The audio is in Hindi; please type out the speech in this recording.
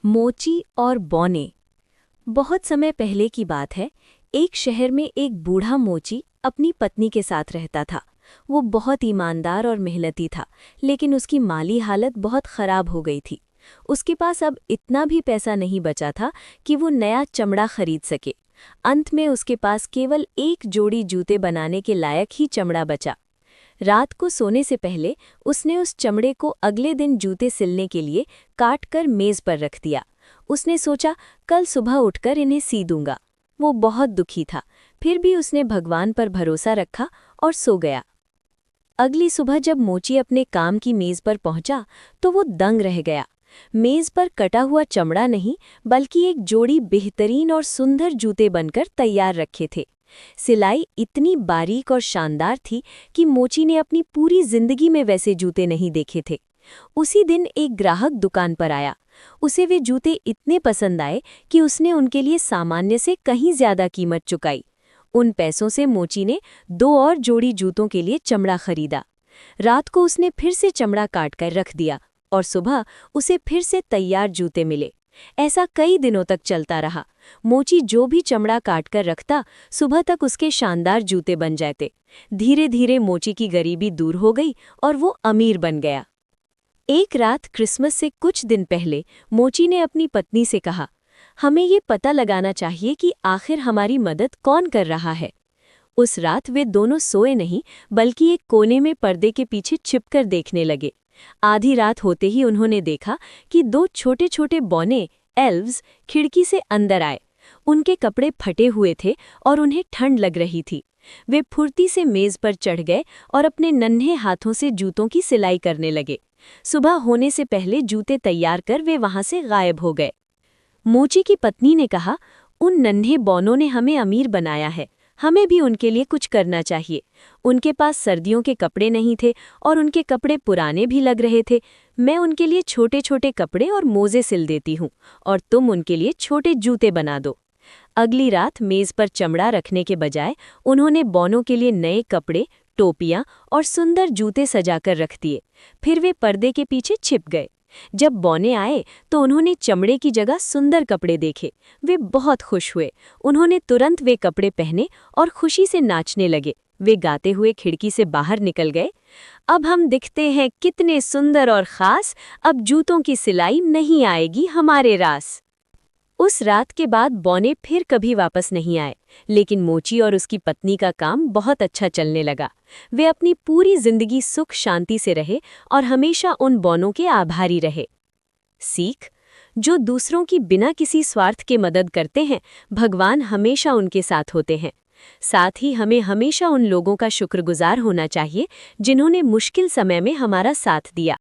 मोची और बौने। बहुत समय पहले की बात है। एक शहर में एक बूढ़ा मोची अपनी पत्नी के साथ रहता था। वो बहुत ईमानदार और मेहनती था, लेकिन उसकी माली हालत बहुत खराब हो गई थी। उसके पास अब इतना भी पैसा नहीं बचा था कि वो नया चमड़ा खरीद सके। अंत में उसके पास केवल एक जोड़ी जूते बनाने के लायक ही चमड़ा बचा। रात को सोने से पहले उसने उस चमड़े को अगले दिन जूते सिलने के लिए काट कर मेज पर रख दिया। उसने सोचा, कल सुबह उठकर इन्हें सी दूंगा। वो बहुत दुखी था, फिर भी उसने भगवान पर भरोसा रखा और सो गया। अगली सुबह जब मोची अपने काम की मेज पर पहुंचा तो वो दंग रह गया। मेज पर कटा हुआ चमड़ा नहीं, बल्कि एक जोड़ी बेहतरीन और सुंदर जूते बनकर तैयार रखे थे। सिलाई इतनी बारीक और शानदार थी कि मोची ने अपनी पूरी जिंदगी में वैसे जूते नहीं देखे थे। उसी दिन एक ग्राहक दुकान पर आया। उसे वे जूते इतने पसंद आए कि उसने उनके लिए सामान्य से कहीं ज्यादा कीमत चुकाई। उन पैसों से मोची ने 2 और जोड़ी जूतों के लिए चमड़ा खरीदा। रात को उसने फिर से चमड़ा काट कर रख दिया और सुबह उसे फिर से तैयार जूते मिले। ऐसा कई दिनों तक चलता रहा। मोची जो भी चमड़ा काट कर रखता, सुबह तक उसके शानदार जूते बन जाते। धीरे धीरे मोची की गरीबी दूर हो गई और वो अमीर बन गया। एक रात क्रिसमस से कुछ दिन पहले मोची ने अपनी पत्नी से कहा, हमें ये पता लगाना चाहिए कि आखिर हमारी मदद कौन कर रहा है। उस रात वे दोनों सोए नहीं, बल्कि एक कोने में पर्दे के पीछे छिपकर देखने लगे। आधी रात होते ही उन्होंने देखा कि 2 छोटे छोटे बौने एल्व्स खिड़की से अंदर आए। उनके कपड़े फटे हुए थे और उन्हें ठंड लग रही थी। वे फुर्ती से मेज पर चढ़ गए और अपने नन्हे हाथों से जूतों की सिलाई करने लगे। सुबह होने से पहले जूते तैयार कर वे वहां से गायब हो गए। मोची की पत्नी ने कहा, उन नन्हे बौनों ने हमें अमीर बनाया है, हमें भी उनके लिए कुछ करना चाहिए। उनके पास सर्दियों के कपड़े नहीं थे और उनके कपड़े पुराने भी लग रहे थे। मैं उनके लिए छोटे छोटे कपड़े और मोजे सिल देती हूँ और तुम उनके लिए छोटे जूते बना दो। अगली रात मेज पर चमड़ा रखने के बजाय उन्होंने बौनों के लिए नए कपड़े, टोपियां और सुंदर जूते सजाकर रख दिए। फिर वे पर्दे के पीछे छिप गए। जब बौने आए तो उन्होंने चमड़े की जगह सुंदर कपड़े देखे। वे बहुत खुश हुए। उन्होंने तुरंत वे कपड़े पहने और खुशी से नाचने लगे। वे गाते हुए खिड़की से बाहर निकल गए, अब हम दिखते हैं कितने सुंदर और खास, अब जूतों की सिलाई नहीं आएगी हमारे रास। उस रात के बाद बौने फिर कभी वापस नहीं आए, लेकिन मोची और उसकी पत्नी का काम बहुत अच्छा चलने लगा। वे अपनी पूरी जिंदगी सुख शांति से रहे और हमेशा उन बौनों के आभारी रहे। सीख: जो दूसरों की बिना किसी स्वार्थ के मदद करते हैं, भगवान हमेशा उनके साथ होते हैं। साथ ही हमें हमेशा उन लोगों का शुक्रगुजार होना चाहिए जिन्होंने मुश्किल समय में हमारा साथ दिया।